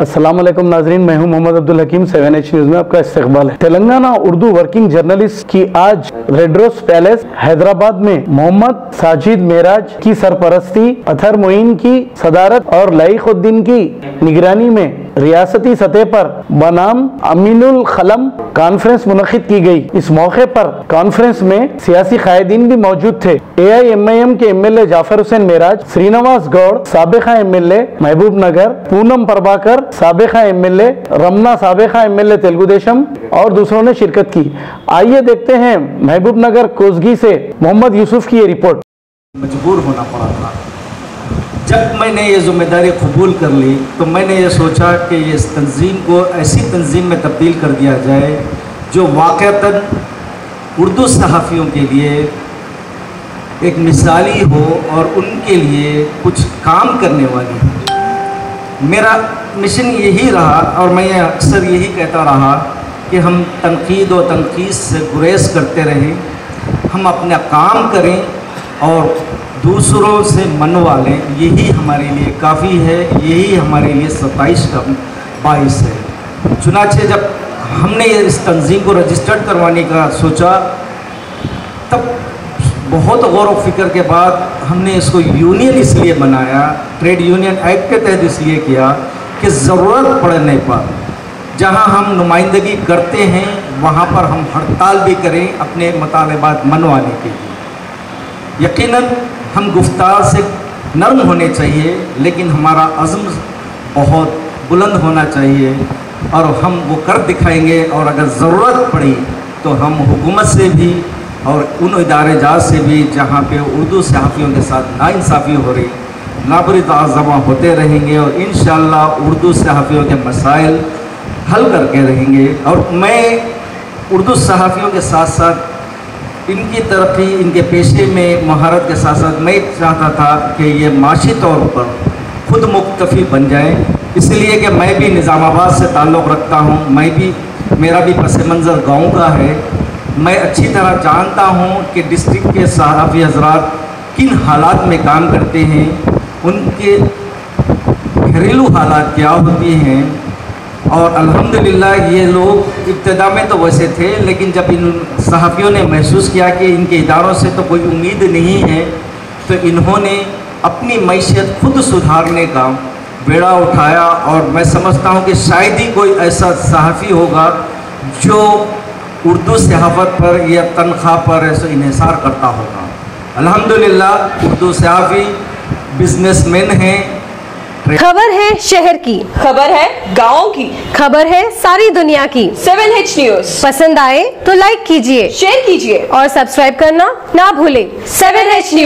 अस्सलाम वालेकुम नाजरीन, मैं हूं मोहम्मद अब्दुल हकीम। 7H न्यूज में आपका इस्तकबाल है। तेलंगाना उर्दू वर्किंग जर्नलिस्ट की आज रेड रोज पैलेस हैदराबाद में मोहम्मद साजिद मेराज की सरपरस्ती, अथर मोइन की सदारत और लाइकुद्दीन की निगरानी में रियासती सतह पर बनाम अमीनुल खलम कॉन्फ्रेंस मुनक्किद की गई। इस मौके पर कॉन्फ्रेंस में सियासी कायदीन भी मौजूद थे। AIMIM के MLA जाफर हुसैन मेराज, श्रीनिवास गौड़ साबिका MLA महबूब नगर, पूनम प्रभाकर साबिका MLA, रमना साबिका MLA तेलुगु देशम और दूसरों ने शिरकत की। आइए देखते हैं महबूब नगर कोसगी से मोहम्मद यूसुफ की ये रिपोर्ट। मजबूर होना पड़ा था। जब मैंने ये जिम्मेदारी कबूल कर ली तो मैंने ये सोचा कि ये इस तंजीम को ऐसी तंजीम में तब्दील कर दिया जाए जो वाक़तन उर्दू सहाफ़ियों के लिए एक मिसाली हो और उनके लिए कुछ काम करने वाली हो। मेरा मिशन यही रहा और मैं अक्सर यही कहता रहा कि हम तनकीद और तनकीद से गुरेज करते रहें, हम अपना काम करें और दूसरों से मनवा लें। यही हमारे लिए काफ़ी है, यही हमारे लिए 27 का बाइस है। चुनाचे जब हमने इस तंजीम को रजिस्टर्ड करवाने का सोचा तब बहुत गौर व फिक्र के बाद हमने इसको यूनियन इसलिए बनाया, ट्रेड यूनियन एक्ट के तहत इसलिए किया कि ज़रूरत पड़ने पर जहां हम नुमाइंदगी करते हैं वहां पर हम हड़ताल भी करें अपने मुतालबात मनवाने के लिए। यकीनन हम गुफ्तार से नरम होने चाहिए, लेकिन हमारा अज़्म बहुत बुलंद होना चाहिए और हम वो कर दिखाएंगे। और अगर ज़रूरत पड़ी तो हम हुकूमत से भी और उन इदारे जात से भी जहाँ पे उर्दू सहाफ़ियों के साथ नाइंसाफ़ी हो रही, नाबरिद-जमा होते रहेंगे और इंशाअल्लाह उर्दू सहाफ़ियों के मसाइल हल करके रहेंगे। और मैं उर्दू सहाफ़ियों के साथ साथ इनकी तरक्की, इनके पेशे में महारत के साथ साथ मैं चाहता था कि ये माशी तौर पर खुद मुक्तफ़ी बन जाए। इसलिए कि मैं भी निज़ामाबाद से ताल्लुक़ रखता हूँ, मेरा भी पस मंज़र गाँव का है। मैं अच्छी तरह जानता हूँ कि डिस्ट्रिक्ट के सहाफ़ी हज़रात किन हालात में काम करते हैं, उनके घरेलू हालात क्या होती हैं। और अल्हम्दुलिल्लाह ये लोग इब्तिदा में तो वैसे थे, लेकिन जब इन सहाफ़ियों ने महसूस किया कि इनके इदारों से तो कोई उम्मीद नहीं है तो इन्होंने अपनी मैशियत खुद सुधारने का बेड़ा उठाया। और मैं समझता हूँ कि शायद ही कोई ऐसा सहाफ़ी होगा जो उर्दू सहाफ़त पर या तनख्वाह पर ऐसा इन्हिसार करता होगा। अल्हम्दुलिल्लाह उर्दू सहाफ़ी बिजनेसमैन हैं। खबर है शहर की, खबर है गाँव की, खबर है सारी दुनिया की। 7H न्यूज पसंद आए तो लाइक कीजिए, शेयर कीजिए और सब्सक्राइब करना ना भूलें। 7H news.